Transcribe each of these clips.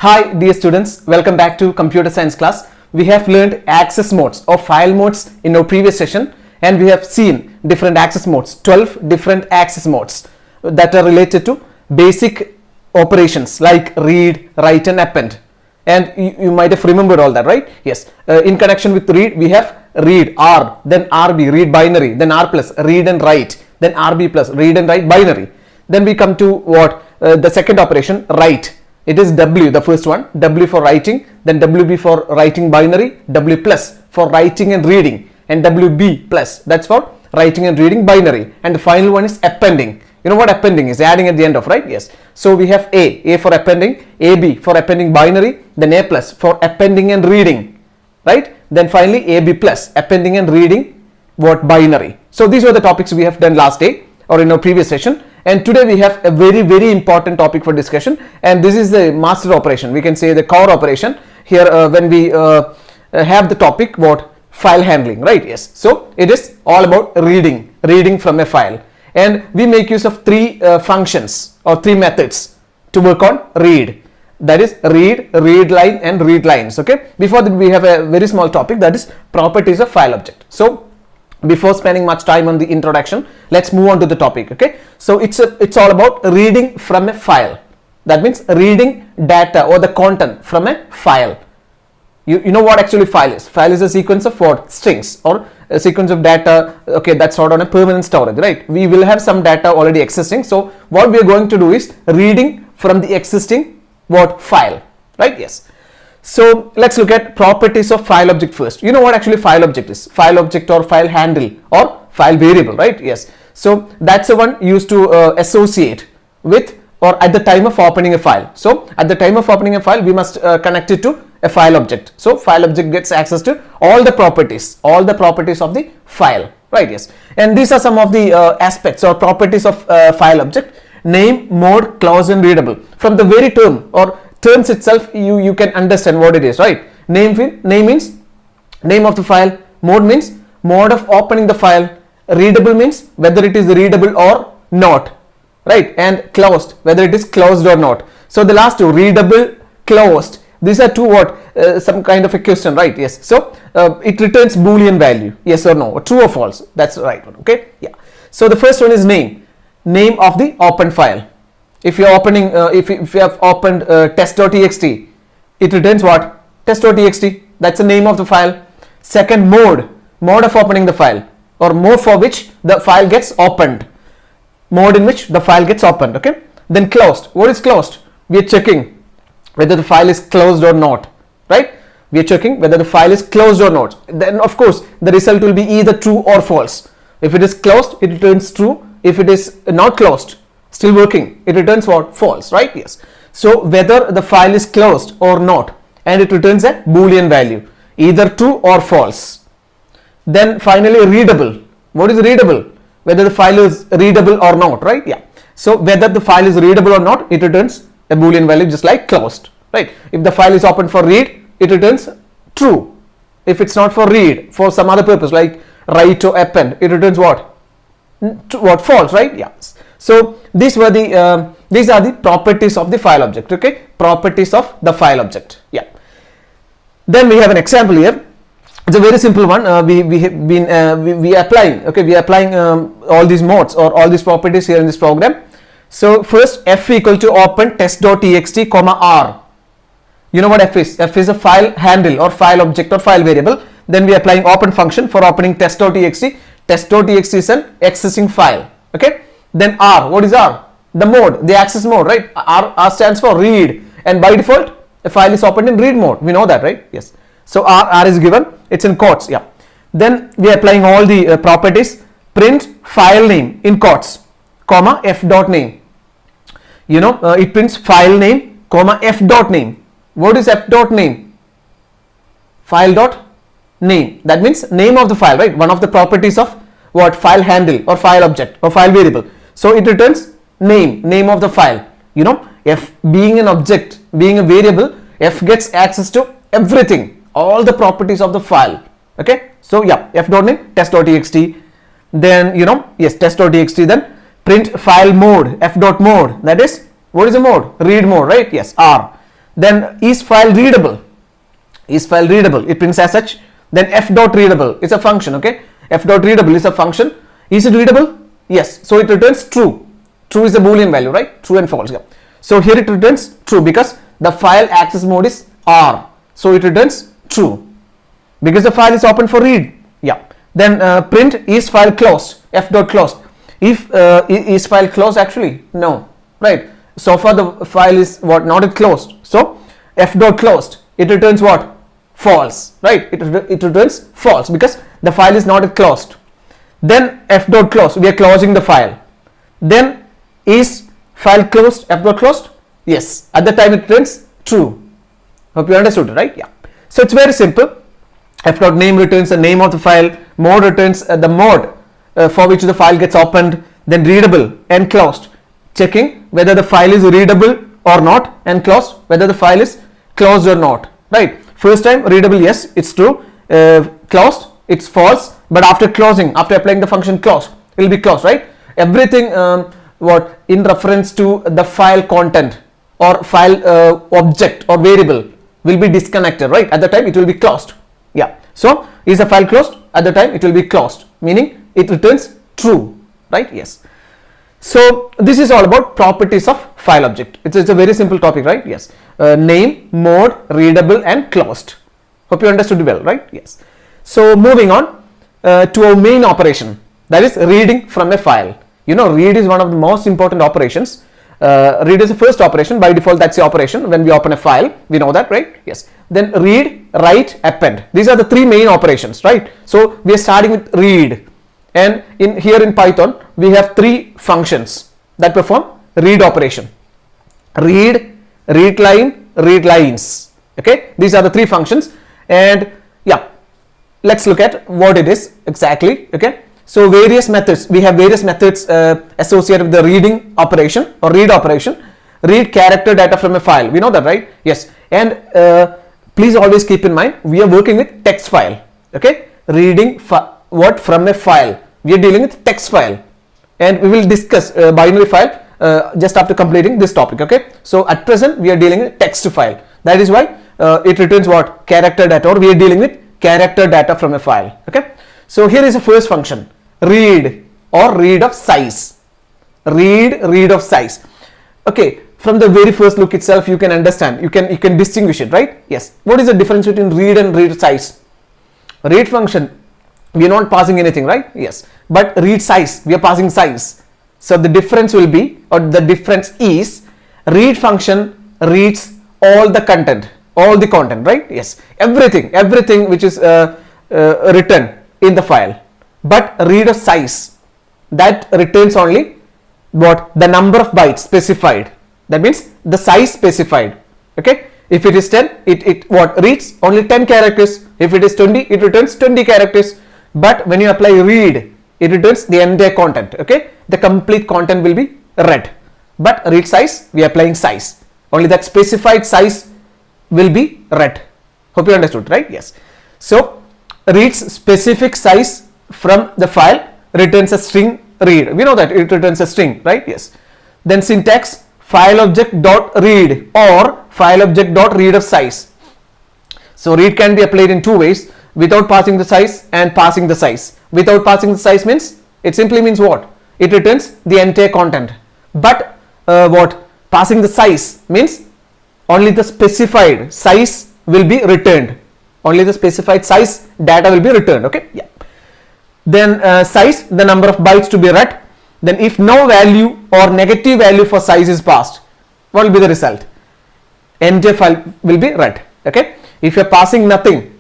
Hi dear students, welcome back to computer science class. We have learned access modes or file modes in our previous session, and we have seen different access modes, 12 different access modes that are related to basic operations like read, write and append. And you might have remembered all that, right? Yes. In connection with read, we have read R, then RB, read binary, then R plus, read and write, then RB plus, read and write binary. Then we come to what? The second operation, write. It is W, the first one, W for writing, then WB for writing binary, W plus for writing and reading, and WB plus, that's for writing and reading binary. And the final one is appending. You know what appending is? Adding at the end of, right? Yes. So we have A for appending, AB for appending binary, then A plus for appending and reading, right? Then finally AB plus, appending and reading what? Binary. So these were the topics we have done last day or in our previous session. And today we have a very important topic for discussion, and this is the master operation, we can say the core operation here when we have the topic what? File handling, right? Yes. So it is all about reading from a file, and we make use of three functions or three methods to work on read. That is read line and read lines. Okay, before that we have a very small topic, that is properties of file object. So before spending much time on the introduction, let's move on to the topic. Okay, so it's all about reading from a file. That means reading data or the content from a file. You know what actually file is? File is a sequence of what? Strings or a sequence of data, okay, that's stored on a permanent storage, right? We will have some data already existing, so what we are going to do is reading from the existing what? File, right? Yes. So let's look at properties of file object first. You know what actually file object is? File object or file handle or file variable, right? Yes. So that's the one used to associate with or at the time of opening a file. So at the time of opening a file, we must connect it to a file object. So file object gets access to all the properties of the file, right? Yes. And these are some of the aspects or properties of file object: name, mode, clause and readable. From the very term or terms itself, you can understand what it is, right? Name means name of the file, mode means mode of opening the file, readable means whether it is readable or not, right? And closed, whether it is closed or not. So the last two, readable, closed, these are two what? Some kind of a question, right? Yes. So it returns Boolean value, yes or no, or true or false. That's the right one. Okay, yeah. So the first one is name of the open file. If you're opening, if you have opened test.txt, it returns what? Test.txt. That's the name of the file. Second, mode of opening the file, or mode for which the file gets opened. Mode in which the file gets opened. Okay. Then closed. What is closed? We are checking whether the file is closed or not, right? We are checking whether the file is closed or not. Then of course the result will be either true or false. If it is closed, it returns true. If it is not closed, still working, it returns what? False, right? Yes. So whether the file is closed or not, and it returns a Boolean value, either true or false. Then finally readable. What is readable? Whether the file is readable or not, right? Yeah. So whether the file is readable or not, it returns a Boolean value just like closed, right? If the file is open for read, it returns true. If it's not for read, for some other purpose like write or append, it returns what? False, right? Yes. So these are the properties of the file object. Okay, properties of the file object. Yeah. Then we have an example here. It's a very simple one. We have been we are applying. Okay, we are applying all these modes or all these properties here in this program. So first, f equal to open test.txt comma r. You know what f is? F is a file handle or file object or file variable. Then we are applying open function for opening test.txt. Test.txt is an existing file. Okay. Then R, what is R? The mode, the access mode, right? R stands for read, and by default a file is opened in read mode. We know that, right? Yes. So R is given, it's in quotes. Yeah. Then we are applying all the properties. Print file name in quotes, comma f dot name. You know, it prints file name, comma f dot name. What is f dot name? File dot name. That means name of the file, right? One of the properties of what? File handle or file object or file variable. So it returns name of the file. You know, f being an object, being a variable, f gets access to everything, all the properties of the file. Okay. So yeah, f dot name, test.txt. Then you know, yes, test.txt. Then print file mode, f dot mode. That is, what is the mode? Read mode, right? Yes, R. Then is file readable? Is file readable? It prints as such. Then f dot readable is a function. Okay, f dot readable is a function. Is it readable? Yes. So it returns true. True is a boolean value, right? True and false. Yeah. So here it returns true because the file access mode is R. So it returns true because the file is open for read. Yeah. Then print is file closed. F dot closed. If is file closed? Actually no, right? So far the file is what, not yet closed. So f dot closed, it returns what? False, right? It returns false because the file is not yet closed. Then f dot closed, we are closing the file. Then is file closed? F dot closed? Yes. At the time it returns true. Hope you understood, right? Yeah. So it's very simple. F dot name returns the name of the file. Mode returns the mode for which the file gets opened. Then readable and closed, checking whether the file is readable or not, and closed whether the file is closed or not, right? First time readable, yes, it's true. Closed, it's false. But after closing, after applying the function close, it will be closed, right? Everything what in reference to the file content or file object or variable will be disconnected, right? At the time it will be closed. Yeah. So is the file closed? At the time it will be closed, meaning it returns true, right? Yes. So this is all about properties of file object. It's a very simple topic, right? Yes. Name, mode, readable and closed. Hope you understood well, right? Yes. So moving on to our main operation, that is reading from a file. You know, read is one of the most important operations. Read is the first operation. By default, that's the operation when we open a file. We know that, right? Yes. Then read, write, append. These are the three main operations, right? So we are starting with read. And here in Python, we have three functions that perform read operation. Read, read line, read lines. Okay, these are the three functions. And yeah, let's look at what it is exactly. Okay, so various methods. We have various methods associated with the reading operation or read operation. Read character data from a file. We know that, right? Yes. And please always keep in mind, we are working with text file. Okay, reading what from a file. We are dealing with text file, and we will discuss binary file just after completing this topic. Okay, so at present we are dealing with text file. That is why it returns what? Character data, or we are dealing with character data from a file. Okay, so here is the first function, read or read of size. Read of size. Okay, from the very first look itself you can understand, you can distinguish it, right? Yes. What is the difference between read and read size? Read function, we are not passing anything, right? Yes. But read size, we are passing size. So the difference will be, or the difference is, read function reads all the content, right? Yes. Everything which is written in the file. But read of size, that returns only what? The number of bytes specified. That means the size specified. Okay. If it is 10, it what? Reads only 10 characters. If it is 20, it returns 20 characters. But when you apply read, it returns the entire content. Okay, the complete content will be read. But read size, we are applying size. Only that specified size will be read. Hope you understood, right? Yes. So reads specific size from the file, returns a string read. We know that it returns a string, right? Yes. Then syntax, file object dot read or file object dot read of size. So read can be applied in two ways, without passing the size and passing the size. Without passing the size means, it simply means what? It returns the entire content. But what? Passing the size means only the specified size will be returned. Only the specified size data will be returned. Okay, yeah. Then size, the number of bytes to be read. Then if no value or negative value for size is passed, what will be the result? Entire file will be read. Okay, if you are passing nothing,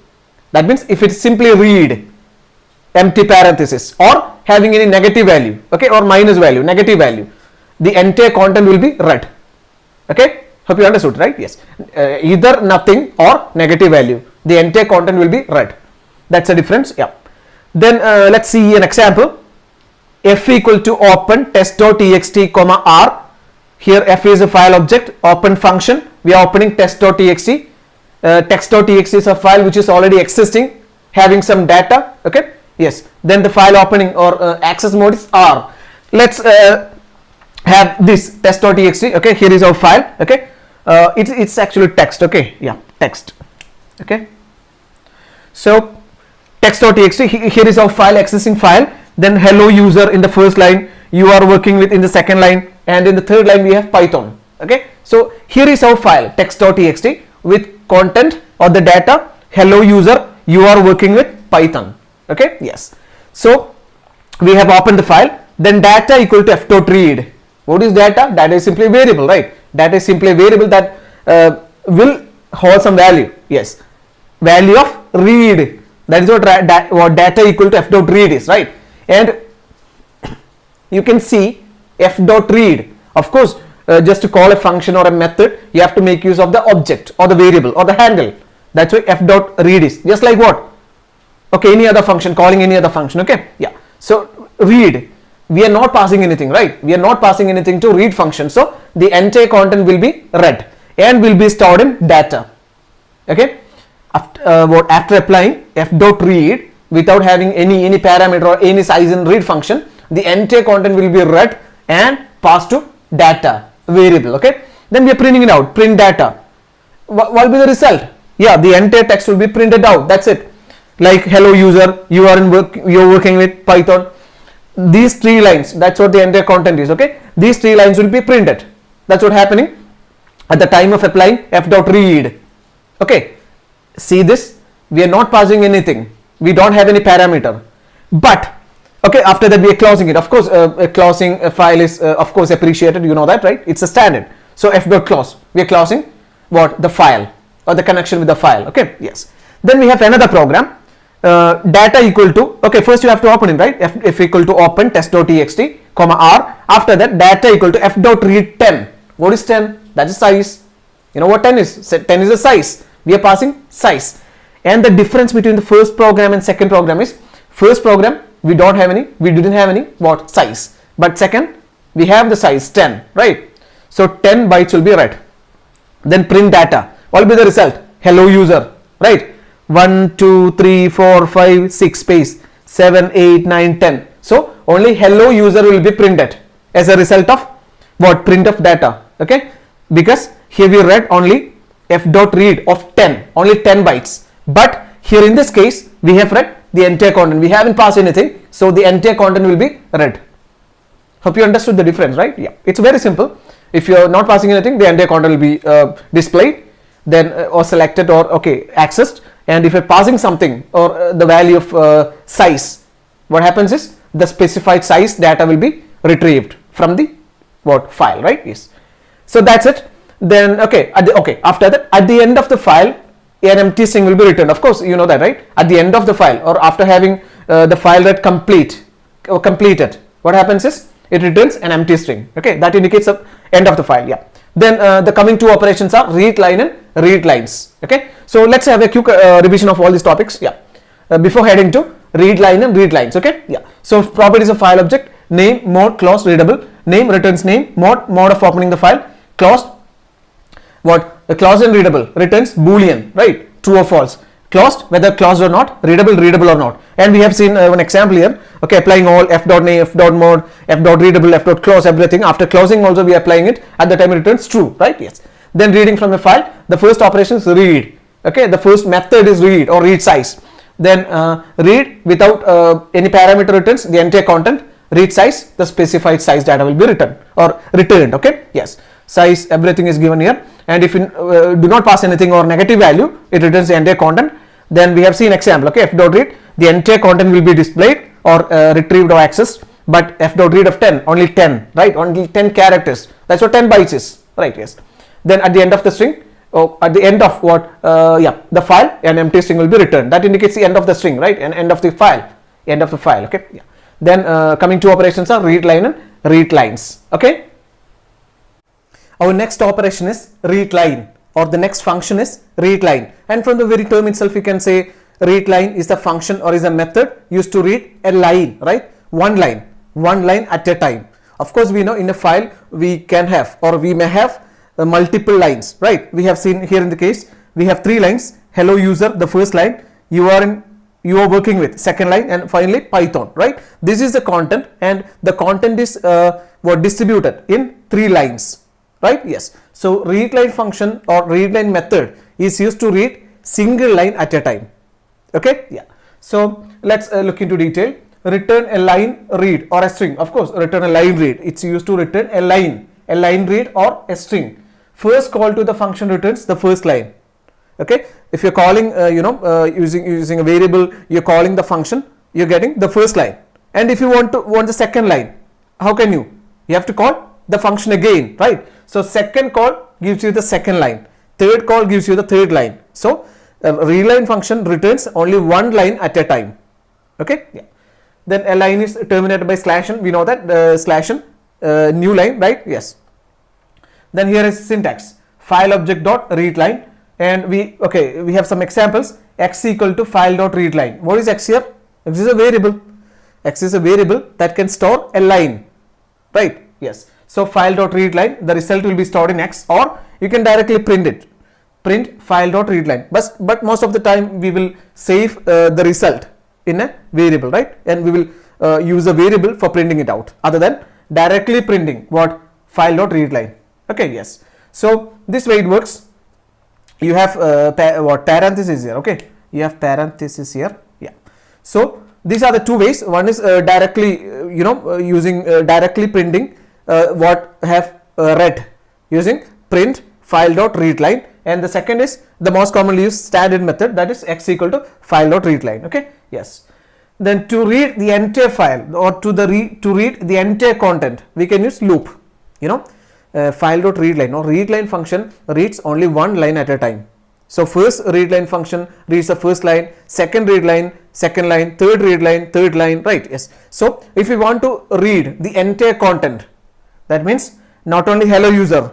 that means if it's simply read, empty parenthesis, or having any negative value, okay, or minus value, negative value, the entire content will be read. Okay, hope you understood, right? Yes. Either nothing or negative value, the entire content will be read. That's the difference. Yeah. Then let's see an example. F equal to open test.txt comma r. Here f is a file object, open function. We are opening test.txt. Text.txt is a file which is already existing, having some data. Okay, yes. Then the file opening or access mode is R. Let's have this test.txt. Okay, here is our file. Okay, it's actually text. Okay, yeah, text. Okay, so text.txt, here is our file, existing file. Then hello user in the first line, you are working with in the second line, and in the third line we have Python. Okay, so here is our file, text.txt, with content or the data hello user, you are working with Python. Okay, yes, so we have opened the file. Then data equal to f.read. What is data? Data is simply a variable, right? Data is simply a variable that will hold some value. Yes, value of read. That is what data equal to f.read is, right? And you can see f.read. Of course, just to call a function or a method, you have to make use of the object or the variable or the handle. That's why f.read is just like what? Okay, any other function, calling any other function. Okay, yeah. So read, we are not passing anything, right? We are not passing anything to read function. So the entire content will be read and will be stored in data. Okay, after applying f.read without having any parameter or any size in read function, the entire content will be read and passed to data variable. Okay, then we are printing it out. Print data. What will be the result? Yeah, the entire text will be printed out. That's it. Like hello user, you are in work, you're working with Python. These 3 lines, that's what the entire content is. Okay, these 3 lines will be printed. That's what happening at the time of applying f.read. Okay, see this, we are not passing anything, we don't have any parameter, but okay, after that we are closing it. Of course, closing a file is of course appreciated, you know that, right? It's a standard. So f.close, we are closing what? The file or the connection with the file. Okay, yes. Then we have another program, data equal to, okay, first you have to open it, right? F equal to open test.txt, comma r. After that, data equal to f.read 10. What is 10? That is size. You know what 10 is? 10 is a size. We are passing size. And the difference between the first program and second program is, first program we didn't have any what? Size. But second, we have the size 10, right? So 10 bytes will be read. Then print data. What will be the result? Hello user, right? 1, 2, 3, 4, 5, 6 space 7, 8, 9, 10. So only hello user will be printed as a result of what? Print of data. Okay, because here we read only f.read of 10, only 10 bytes. But here in this case we have read the entire content. We haven't passed anything, so the entire content will be read. Hope you understood the difference, right? Yeah, it's very simple. If you are not passing anything, the entire content will be displayed, then or selected or okay accessed. And if you're passing something or the value of size, what happens is the specified size data will be retrieved from the what? File, right? Yes. So that's it. Then okay, after that, at the end of the file, an empty string will be returned. Of course, you know that, right? At the end of the file or after having the file read completed, what happens is it returns an empty string. Okay, that indicates the end of the file. Yeah. Then the coming 2 operations are read line and read lines. Okay, so let's have a quick revision of all these topics. Yeah, before heading to read line and read lines. Okay, yeah. So properties of file object: name, mode, closed, readable. Name returns name, mode of opening the file. Closed, what? The closed and readable returns boolean, right? True or false. Closed, whether closed or not, readable or not. And we have seen one example here. Okay, applying all f.name, f.mode, f.readable, f.close, everything. After closing also we are applying it. At the time it returns true, right? Yes. Then reading from the file, the first operation is read. Okay, the first method is read or read size. Then read without any parameter returns the entire content. Read size, the specified size data will be written or returned. Okay, yes. Size, everything is given here. And if you do not pass anything or negative value, it returns the entire content. Then we have seen example. Okay, f.read, the entire content will be displayed or retrieved or accessed. But f.read of 10, only 10, right? Only 10 characters. That's what 10 bytes is, right? Yes. Then at the end of the string, at the end of what? The file, an empty string will be returned. That indicates the end of the string, right? And end of the file, Okay. Yeah. Then coming 2 operations are read line and read lines. Okay. Our next operation is read line, or the next function is read line. And from the very term itself, you can say read line is a function or is a method used to read a line, right? One line at a time. Of course, we know in a file we can have or we may have multiple lines, right? We have seen here in the case we have 3 lines. Hello user, the first line. You are working with second line, and finally Python, right? This is the content, and the content is distributed in 3 lines. right? Yes. So read line function or read line method is used to read single line at a time. Okay, yeah. So let's look into detail. Return a line read or a string. Of course, return a line read. It's used to return a line read or a string. First call to the function returns the first line. Okay, if you're calling using a variable, you're calling the function, you're getting the first line. And if you want the second line, how can you have to call the function again, right? So second call gives you the second line, third call gives you the third line. So read line function returns only one line at a time. Okay, yeah. Then a line is terminated by slash n. We know that slash n, new line, right? Yes. Then here is syntax, file object dot read line, and we have some examples. X equal to file dot read line. What is x here? X is a variable. X is a variable that can store a line, right? Yes. So file dot read line, the result will be stored in X, or you can directly print it. Print file dot read line. But most of the time we will save the result in a variable, right? And we will use a variable for printing it out, other than directly printing what file dot read line. Okay, yes. So this way it works. You have parenthesis here. Okay, you have parenthesis here. Yeah. So these are the two ways. One is directly using directly printing what have read using print file dot read line, and the second is the most commonly used standard method, that is x equal to file dot read line. Okay, yes. Then to read the entire file or to read the entire content, we can use loop. File dot read line or read line function reads only one line at a time. So first read line function reads the first line, second read line, second line, third read line, third line, right? Yes. So if you want to read the entire content, that means not only hello user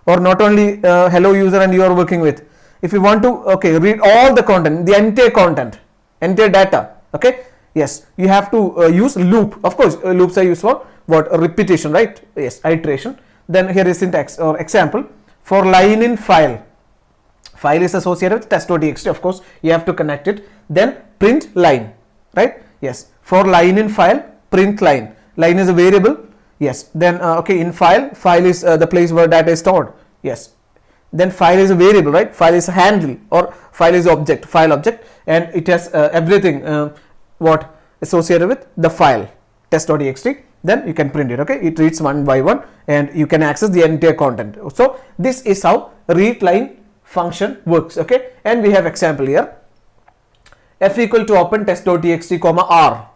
or not only hello user and you are working with, if you want to read all the content, the entire content, entire data, okay, yes, you have to use loop. Of course, loops are used for what? Repetition, right? Yes, iteration. Then here is syntax or example for line in file. File is associated with test.txt. Of course, you have to connect it. Then print line, right? Yes. For line in file, print line. Line is a variable. Yes. Then in file is the place where data is stored. Yes. Then file is a variable, right? File is a handle or file is object, file object, and it has everything what associated with the file test.txt. Then you can print it. Okay, it reads one by one and you can access the entire content. So this is how read line function works. Okay, and we have example here. F equal to open test.txt comma r.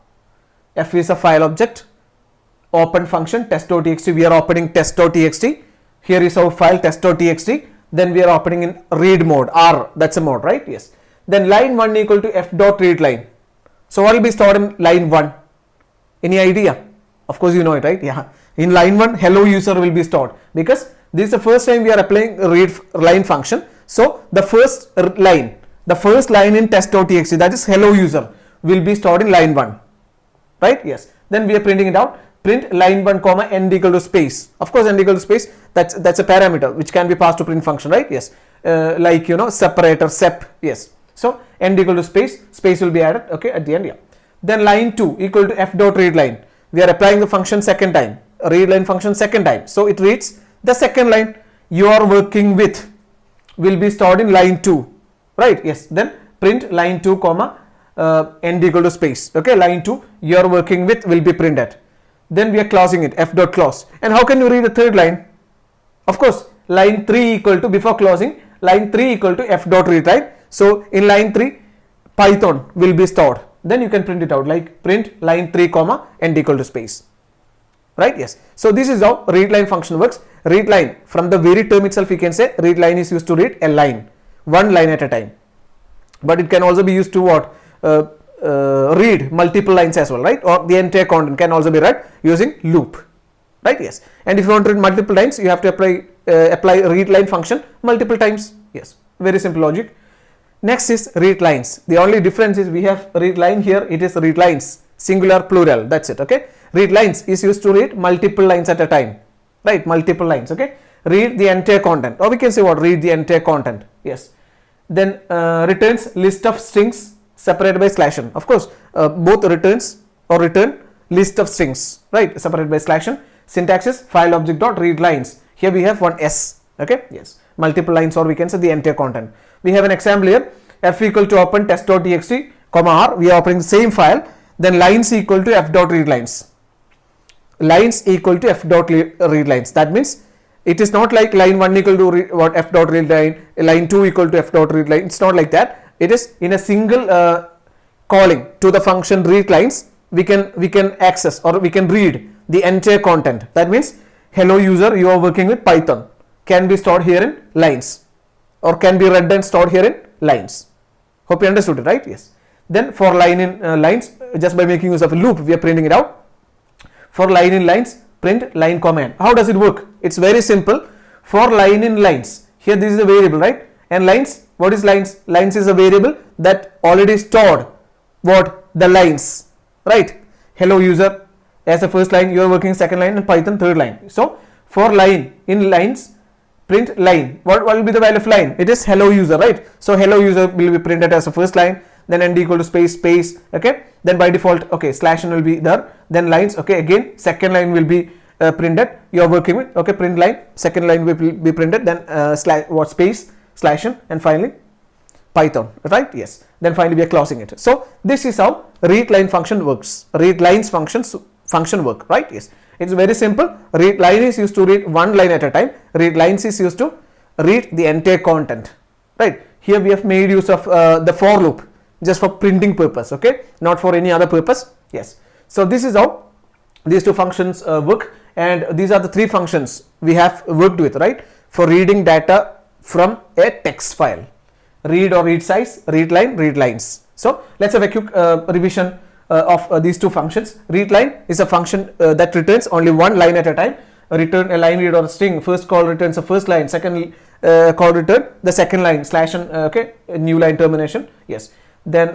F is a file object, open function test.txt, we are opening test.txt. Here is our file test.txt. Then we are opening in read mode, r, that's a mode, right? Yes. Then line 1 equal to f dot read line. So what will be stored in line 1? Any idea? Of course you know it, right? Yeah. In line 1, hello user will be stored, because this is the first time we are applying read line function. So the first line in test.txt, that is hello user, will be stored in line 1, right? Yes. Then we are printing it out. Print line 1 comma end equal to space. Of course, end equal to space, that's a parameter which can be passed to print function, right? Yes. Separator, sep. Yes. So end equal to space will be added. Okay, at the end. Yeah. Then line 2 equal to f dot read line. We are applying the function second time, read line function second time. So it reads the second line you are working with will be stored in line 2, right? Yes. Then print line 2 comma end equal to space. Okay, line 2 you are working with will be printed. Then we are closing it, f dot close. And how can you read the third line? Of course, line 3 equal to, before closing, line 3 equal to f dot read line. So in line 3 Python will be stored. Then you can print it out like print line 3 comma end equal to space, right? Yes. So this is how read line function works. Read line, from the very term itself you can say read line is used to read a line, one line at a time, but it can also be used to what? Read multiple lines as well, right? Or the entire content can also be read using loop, right? Yes. And if you want to read multiple lines, you have to apply read line function multiple times. Yes, very simple logic. Next is read lines. The only difference is we have read line here, it is read lines, singular, plural, that's it. Okay, read lines is used to read multiple lines at a time, right? Multiple lines. Okay, read the entire content, or we can say what? Read the entire content. Yes. Then returns list of strings separated by slash n. Of course, both returns or return list of strings, right? Separated by slash n. Syntax is file object dot read lines. Here we have one S. Okay, yes, multiple lines, or we can say the entire content. We have an example here. F equal to open test.txt, comma R. We are opening the same file. Then lines equal to f dot read lines. Lines equal to f dot read lines. That means it is not like line 1 equal to what f dot read line, line 2 equal to f dot read line. It's not like that. It is in a single calling to the function read lines. We can access, or we can read the entire content. That means hello user, you are working with Python, can be stored here in lines, or can be read and stored here in lines. Hope you understood it, right? Yes. Then for line in lines, just by making use of a loop, we are printing it out. For line in lines, print line command. How does it work? It's very simple. For line in lines, here this is a variable, right? And lines, what is lines? Lines is a variable that already stored what? The lines, right? Hello user, as a first line, you are working second line, and Python third line. So for line in lines, print line. What will be the value of line? It is hello user, right? So hello user will be printed as a first line, then end equal to space, okay, then by default, okay, slash n will be there, then lines, okay, again second line will be printed, you are working with, okay, print line, second line will be printed, then slash what, space, slash n, and finally Python, right? Yes, then finally we are closing it. So this is how read line function works. Read lines function work, right? Yes, it's very simple. Read line is used to read one line at a time. Read lines is used to read the entire content, right? Here we have made use of the for loop just for printing purpose, okay, not for any other purpose. Yes, so this is how these two functions work, and these are the three functions we have worked with, right, for reading data from a text file: read or read size, read line, read lines. So let's have a quick revision of these two functions. Read line is a function that returns only one line at a time. Return a line, read, or a string. First call returns the first line, second call return the second line, slash n, okay, a new line termination. Yes, then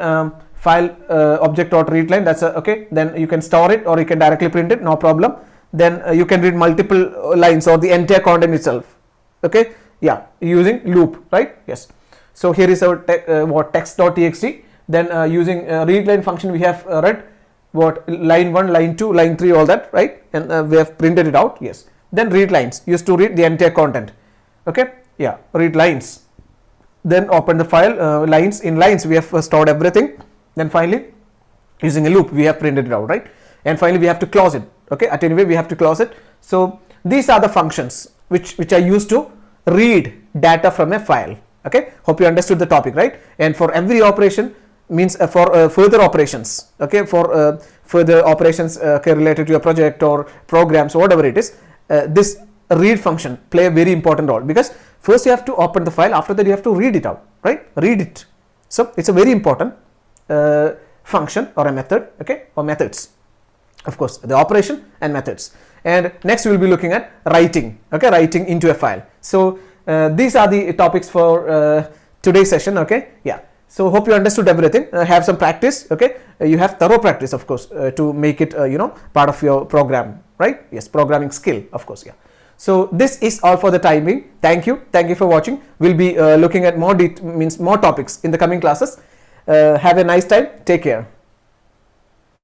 file object dot read line, that's okay, then you can store it or you can directly print it, no problem. Then you can read multiple lines or the entire content itself, okay, yeah, using loop, right? Yes, so here is our what, text.txt. Then using read line function, we have read what, line 1, line 2, line 3, all that, right? And we have printed it out. Yes, then read lines used to read the entire content, okay, yeah, read lines. Then open the file, lines, in lines we have stored everything. Then finally using a loop we have printed it out, right? And finally we have to close it, okay, at any way we have to close it. So these are the functions which are used to read data from a file, okay. Hope you understood the topic, right? And for every operation means for further operations, okay, for further operations related to your project or programs or whatever it is, this read function play a very important role, because first you have to open the file, after that you have to read it out, right? Read it. So it's a very important function or a method, okay, or methods, of course, the operation and methods. And next we will be looking at writing, okay, writing into a file. So these are the topics for today's session, okay, yeah. So hope you understood everything. Have some practice, okay. You have thorough practice, of course, to make it part of your program, right? Yes, programming skill, of course, yeah. So this is all for the time being. Thank you for watching. We'll be looking at more topics in the coming classes. Have a nice time. Take care.